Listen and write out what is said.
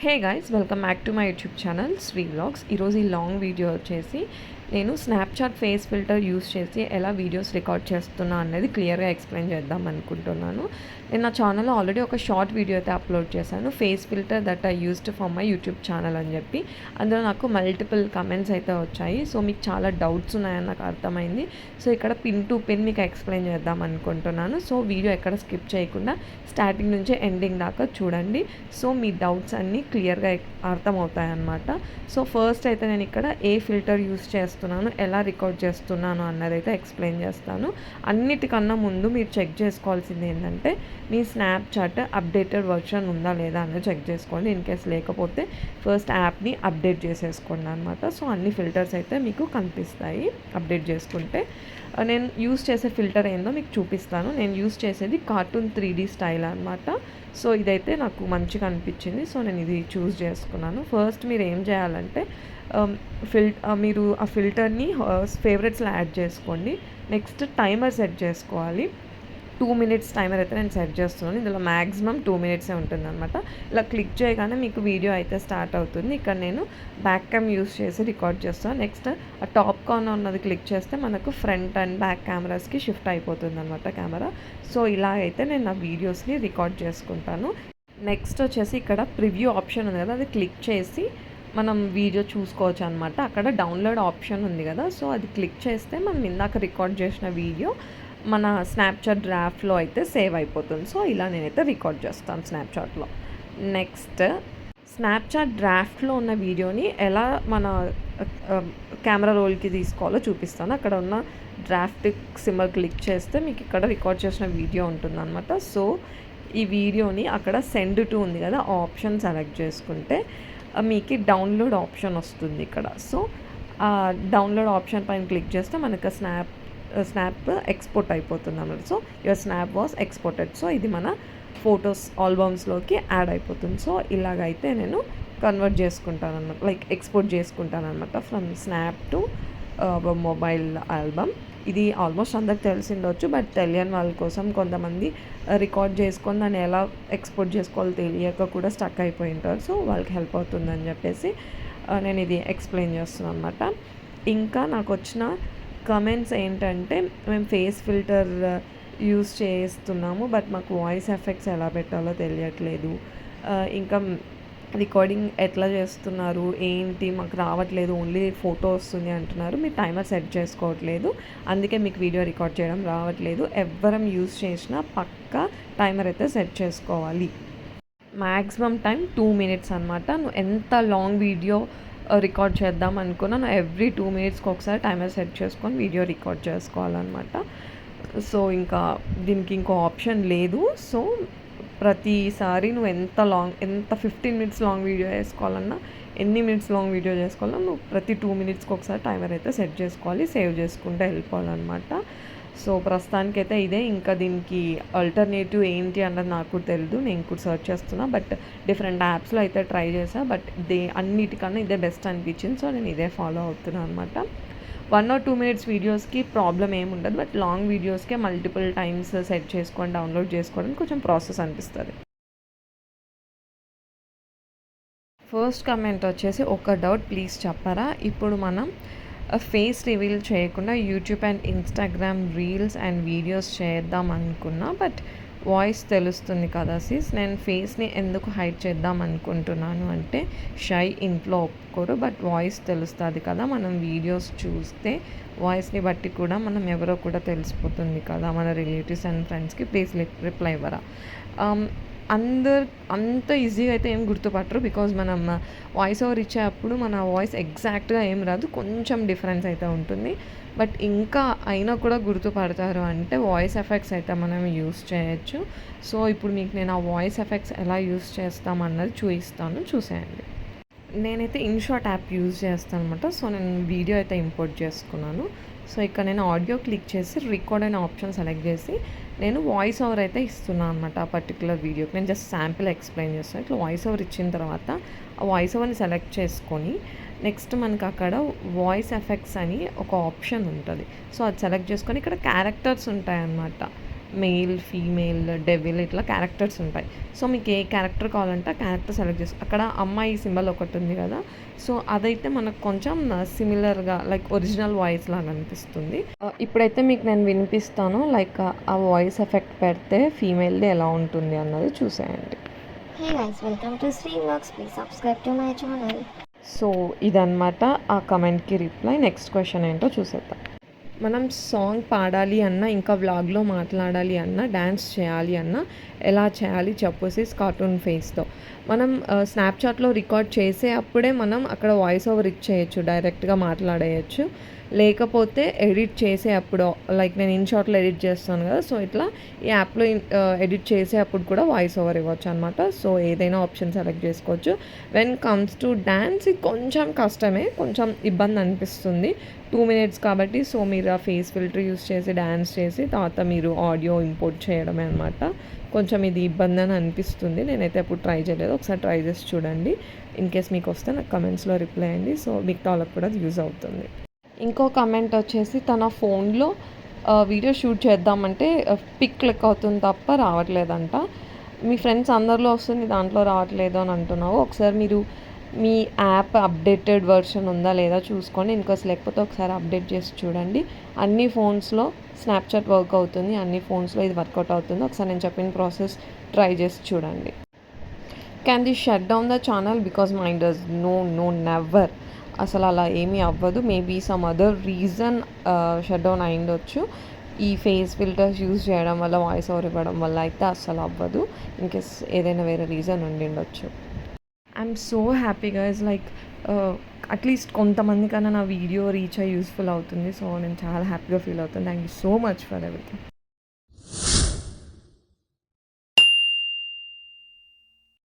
Hey guys, welcome back to my YouTube channel Shri vlogs. ఈరోజు ఈ long video వచ్చేసి నేను స్నాప్చాట్ ఫేస్ ఫిల్టర్ యూస్ చేసి ఎలా వీడియోస్ రికార్డ్ చేస్తున్నా అనేది క్లియర్గా ఎక్స్ప్లెయిన్ చేద్దాం అనుకుంటున్నాను. నేను నా ఛానల్లో ఆల్రెడీ ఒక షార్ట్ వీడియో అయితే అప్లోడ్ చేశాను, face filter that I used for my YouTube channel అని చెప్పి. అందులో నాకు మల్టిపుల్ కమెంట్స్ అయితే వచ్చాయి. సో మీకు చాలా డౌట్స్ ఉన్నాయని నాకు అర్థమైంది. సో ఇక్కడ పిన్ టు పిన్ మీకు ఎక్స్ప్లెయిన్ చేద్దాం అనుకుంటున్నాను. సో వీడియో ఎక్కడ స్కిప్ చేయకుండా స్టార్టింగ్ నుంచి ఎండింగ్ దాకా చూడండి. సో మీ డౌట్స్ అన్నీ క్లియర్గా అర్థమవుతాయి అన్నమాట. సో ఫస్ట్ అయితే నేను ఇక్కడ ఏ ఫిల్టర్ యూస్ చేస్తున్నాను, ఎలా రికార్డ్ చేస్తున్నాను అన్నదైతే ఎక్స్ప్లెయిన్ చేస్తాను. అన్నిటికన్నా ముందు మీరు చెక్ చేసుకోవాల్సింది ఏంటంటే మీ స్నాప్చాట్ అప్డేటెడ్ వర్షన్ ఉందా లేదా అనేది చెక్ చేసుకోండి. ఇన్ కేస్ లేకపోతే ఫస్ట్ యాప్ని అప్డేట్ చేసేసుకోండి అనమాట. సో అన్ని ఫిల్టర్స్ అయితే మీకు కనిపిస్తాయి అప్డేట్ చేసుకుంటే. నేను యూస్ చేసే ఫిల్టర్ ఏందో మీకు చూపిస్తాను. నేను యూస్ చేసేది కార్టూన్ 3D స్టైల్ అనమాట. సో ఇదైతే నాకు మంచిగా అనిపించింది. సో నేను ఇది చూస్ చేసుకున్నాను. ఫస్ట్ మీరు ఏం చేయాలంటే మీరు ఆ ఫిల్టర్ని ఫేవరెట్స్లో యాడ్ చేసుకోండి. నెక్స్ట్ టైమర్ సెట్ చేసుకోవాలి. 2 minutes టైమర్ అయితే నేను సెట్ చేస్తున్నాను. ఇందులో మ్యాక్సిమం 2 minutes ఉంటుందన్నమాట. ఇలా క్లిక్ చేయగానే మీకు వీడియో అయితే స్టార్ట్ అవుతుంది. ఇక్కడ నేను బ్యాక్ క్యామ్ యూస్ చేసి రికార్డ్ చేస్తాను. నెక్స్ట్ ఆ టాప్ కార్నర్ ఉన్నది క్లిక్ చేస్తే మనకు ఫ్రంట్ అండ్ బ్యాక్ కెమెరాస్కి షిఫ్ట్ అయిపోతుంది అనమాట కెమెరా. సో ఇలా అయితే నేను నా వీడియోస్ని రికార్డ్ చేసుకుంటాను. నెక్స్ట్ వచ్చేసి ఇక్కడ ప్రివ్యూ ఆప్షన్ ఉంది కదా, అది క్లిక్ చేసి మనం వీడియో చూసుకోవచ్చు అనమాట. అక్కడ డౌన్లోడ్ ఆప్షన్ ఉంది కదా, సో అది క్లిక్ చేస్తే మనం ఇందాక రికార్డ్ చేసిన వీడియో మన స్నాప్చాట్ డ్రాఫ్ట్లో అయితే సేవ్ అయిపోతుంది. సో ఇలా నేనైతే రికార్డ్ చేస్తాను స్నాప్చాట్లో. నెక్స్ట్ స్నాప్చాట్ డ్రాఫ్ట్లో ఉన్న వీడియోని ఎలా మన కెమెరా రోల్కి తీసుకోవాలో చూపిస్తాను. అక్కడ ఉన్న డ్రాఫ్ట్ సింబల్ క్లిక్ చేస్తే మీకు ఇక్కడ రికార్డ్ చేసిన వీడియో ఉంటుందన్నమాట. సో ఈ వీడియోని అక్కడ సెండ్ టు ఉంది కదా, ఆ ఆప్షన్ సెలెక్ట్ చేసుకుంటే మీకు డౌన్లోడ్ ఆప్షన్ వస్తుంది ఇక్కడ. సో డౌన్లోడ్ ఆప్షన్ పైన క్లిక్ చేస్తే మనకు స్నాప్ ఎక్స్పోర్ట్ అయిపోతుంది అన్నమాట. So your snap was exported. So ఇది మన ఫొటోస్ ఆల్బమ్స్లోకి యాడ్ అయిపోతుంది. సో ఇలాగైతే నేను కన్వర్ట్ చేసుకుంటాను అనమాట, లైక్ ఎక్స్పోర్ట్ చేసుకుంటాను అనమాట from snap to mobile album. ఇది ఆల్మోస్ట్ అందరికి తెలిసిండొచ్చు, బట్ తెలియని వాళ్ళ కోసం కొంతమంది రికార్డ్ చేసుకొని దాన్ని ఎలా ఎక్స్పోర్ట్ చేసుకోవాలో తెలియక కూడా స్టక్ అయిపోయి ఉంటారు. సో వాళ్ళకి హెల్ప్ అవుతుందని చెప్పేసి నేను ఇది ఎక్స్ప్లెయిన్ చేస్తున్నాను అనమాట. ఇంకా నాకు వచ్చిన కమెంట్స్ ఏంటంటే మేము ఫేస్ ఫిల్టర్ యూస్ చేస్తున్నాము, బట్ మాకు వాయిస్ ఎఫెక్ట్స్ ఎలా పెట్టాలో తెలియట్లేదు, ఇంకా రికార్డింగ్ ఎట్లా చేస్తున్నారు ఏంటి మాకు రావట్లేదు, ఓన్లీ ఫోటో వస్తుంది అంటున్నారు, మీరు టైమర్ సెట్ చేసుకోవట్లేదు, అందుకే మీకు వీడియో రికార్డ్ చేయడం రావట్లేదు. ఎవ్వరం యూస్ చేసినా పక్కా టైమర్ అయితే సెట్ చేసుకోవాలి. మ్యాక్సిమం టైం 2 minutes అనమాట. నువ్వు ఎంత లాంగ్ వీడియో రికార్డ్ చేద్దాం అనుకున్నా ఎవ్రీ 2 minutesకి ఒకసారి టైమర్ సెట్ చేసుకొని వీడియో రికార్డ్ చేసుకోవాలన్నమాట. సో ఇంకా దీనికి ఇంకో ఆప్షన్ లేదు. సో ప్రతిసారి నువ్వు ఎంత 15 minutes లాంగ్ వీడియో వేసుకోవాలన్నా, ఎన్ని మినిట్స్ లాంగ్ వీడియో చేసుకోవాలన్నా నువ్వు ప్రతి 2 minutesకి ఒకసారి టైమర్ అయితే సెట్ చేసుకోవాలి, సేవ్ చేసుకుంటూ వెళ్ళిపోవాలన్నమాట. సో ప్రస్తుతానికైతే ఇదే. ఇంకా దీనికి ఆల్టర్నేటివ్ ఏంటి అన్నది నాకు తెలియదు, నేను కూడా సర్చ్ చేస్తున్నా. బట్ డిఫరెంట్ యాప్స్లో అయితే ట్రై చేసా, బట్ అన్నిటికన్నా ఇదే బెస్ట్ అనిపించింది. సో నేను ఇదే ఫాలో అవుతున్నాను అనమాట. 1 or 2 minutes వీడియోస్కి ప్రాబ్లం ఏమి ఉండదు, బట్ లాంగ్ వీడియోస్కే మల్టిపుల్ టైమ్స్ సెట్ చేసుకొని డౌన్లోడ్ చేసుకోవడానికి కొంచెం ప్రాసెస్ అనిపిస్తుంది. ఫస్ట్ కమెంట్ వచ్చేసి, ఒక డౌట్ ప్లీజ్ చెప్పరా, ఇప్పుడు మనం ఫేస్ రివీల్ చేయకుండా YouTube and Instagram reels and videos చేద్దాం అనుకున్నా, బట్ వాయిస్ తెలుస్తుంది కదా సిస్, నేను ఫేస్ని ఎందుకు హైడ్ చేద్దాం అనుకుంటున్నాను అంటే షై, ఇంట్లో ఒప్పుకోరు, బట్ వాయిస్ తెలుస్తుంది కదా, మనం వీడియోస్ చూస్తే వాయిస్ని బట్టి కూడా మనం ఎవరో కూడా తెలిసిపోతుంది కదా మన రిలేటివ్స్ అండ్ ఫ్రెండ్స్కి, ప్లీజ్ రిప్లై ఇవ్వరా. అంత ఈజీగా అయితే ఏం గుర్తుపట్టరు, బికాజ్ మనం వాయిస్ ఓవర్ ఇచ్చేటప్పుడు మన వాయిస్ ఎగ్జాక్ట్గా ఏం రాదు, కొంచెం డిఫరెన్స్ అయితే ఉంటుంది. బట్ ఇంకా అయినా కూడా గుర్తుపడతారు అంటే వాయిస్ ఎఫెక్ట్స్ అయితే మనం యూస్ చేయొచ్చు. సో ఇప్పుడు మీకు నేను ఆ వాయిస్ ఎఫెక్ట్స్ ఎలా యూస్ చేస్తామన్నది చూపిస్తాను, చూసేయండి. నేనైతే ఇన్షాట్ యాప్ యూజ్ చేస్తాను అనమాట. సో నేను వీడియో అయితే ఇంపోర్ట్ చేసుకున్నాను. సో ఇక్కడ నేను ఆడియో క్లిక్ చేసి రికార్డ్ అనే ఆప్షన్ సెలెక్ట్ చేసి నేను వాయిస్ ఓవర్ అయితే ఇస్తున్నాను అనమాట. ఆ పర్టికులర్ వీడియోకి నేను జస్ట్ శాంపిల్ ఎక్స్ప్లెయిన్ చేస్తాను. ఇట్లా వాయిస్ ఓవర్ ఇచ్చిన తర్వాత ఆ వాయిస్ ఓవర్ని సెలెక్ట్ చేసుకొని నెక్స్ట్ మనకు అక్కడ వాయిస్ ఎఫెక్ట్స్ అని ఒక ఆప్షన్ ఉంటుంది. సో అది సెలెక్ట్ చేసుకొని ఇక్కడ క్యారెక్టర్స్ ఉంటాయన్నమాట. మెయిల్, ఫీమేల్, డెవిల్ ఇట్లా క్యారెక్టర్స్ ఉంటాయి. సో మీకు ఏ క్యారెక్టర్ కావాలంటే ఆ క్యారెక్టర్ సెలెక్ట్ చేసుకో. అక్కడ అమ్మాయి సింబల్ ఒకటి ఉంది కదా, సో అదైతే మనకు కొంచెం సిమిలర్గా లైక్ ఒరిజినల్ వాయిస్ లాగా అనిపిస్తుంది. ఇప్పుడైతే మీకు నేను వినిపిస్తాను, లైక్ ఆ వాయిస్ ఎఫెక్ట్ పెడితే ఫీమేల్ది ఎలా ఉంటుంది అన్నది చూసేయండి. Hey guys, welcome to Sri Vlogs. Please subscribe to my channel. So ఇదన్నమాట ఆ కమెంట్కి రిప్లై. నెక్స్ట్ క్వశ్చన్ ఏంటో చూసేద్దాం. మనం సాంగ్ పాడాలి అన్నా, ఇంకా వ్లాగ్లో మాట్లాడాలి అన్నా, డ్యాన్స్ చేయాలి అన్నా ఎలా చేయాలి చెప్పేసి కార్టూన్ ఫేస్తో మనం స్నాప్చాట్లో రికార్డ్ చేసే అప్పుడే మనం అక్కడ వాయిస్ ఓవర్ ఇచ్చేయచ్చు, డైరెక్ట్గా మాట్లాడేయచ్చు. లేకపోతే ఎడిట్ చేసే అప్పుడు, లైక్ నేను ఇన్షాట్లో ఎడిట్ చేస్తాను కదా, సో ఇట్లా ఈ యాప్లో ఎడిట్ చేసే అప్పుడు కూడా వాయిస్ ఓవర్ ఇవ్వచ్చు అనమాట. సో ఏదైనా ఆప్షన్ సెలెక్ట్ చేసుకోవచ్చు. వెన్ కమ్స్ టు డ్యాన్స్ ఇది కొంచెం కష్టమే, కొంచెం ఇబ్బంది అనిపిస్తుంది. 2 minutes కాబట్టి, సో మీరు ఆ ఫేస్ ఫిల్టర్ యూస్ చేసి డ్యాన్స్ చేసి తర్వాత మీరు ఆడియో ఇంపోర్ట్ చేయడమే అనమాట. కొంచెం ఇది ఇబ్బంది అని అనిపిస్తుంది. నేనైతే ఎప్పుడు ట్రై చేయలేదు, ఒకసారి ట్రై చేసి చూడండి. ఇన్ కేస్ మీకు వస్తే నాకు కమెంట్స్లో రిప్లై అండి. సో మిగతా వాళ్ళకి కూడా అది యూజ్ అవుతుంది. ఇంకో కమెంట్ వచ్చేసి తన ఫోన్లో వీడియో షూట్ చేద్దామంటే పిక్ క్లిక్ అవుతుంది తప్ప రావట్లేదంట. మీ ఫ్రెండ్స్ అందరిలో వస్తుంది, దాంట్లో రావట్లేదు అని అంటున్నావు. ఒకసారి మీరు మీ యాప్ అప్డేటెడ్ వర్షన్ ఉందా లేదా చూసుకోండి. ఇన్కేస్ లేకపోతే ఒకసారి అప్డేట్ చేసి చూడండి. అన్ని ఫోన్స్లో స్నాప్చాట్ వర్క్ అవుతుంది, అన్ని ఫోన్స్లో ఇది వర్కౌట్ అవుతుంది. ఒకసారి నేను చెప్పిన ప్రాసెస్ ట్రై చేసి చూడండి. Can the shut down the channel because mind does no never. అసలు అలా ఏమీ అవ్వదు. Maybe some other reason shut down అయిండొచ్చు. ఈ ఫేస్ ఫిల్టర్స్ యూజ్ చేయడం వల్ల, వాయిస్ ఓవర్ ఇవ్వడం వల్ల అయితే అస్సలు అవ్వదు. ఇన్కేస్ ఏదైనా వేరే రీజన్ ఉండిండొచ్చు. I'm so happy guys, like at least కొంతమంది కన్నా నా వీడియో రీచ్ అయ్యి యూస్ఫుల్ అవుతుంది. సో నేను చాలా హ్యాపీగా ఫీల్ అవుతాను. Thank you so much for everything.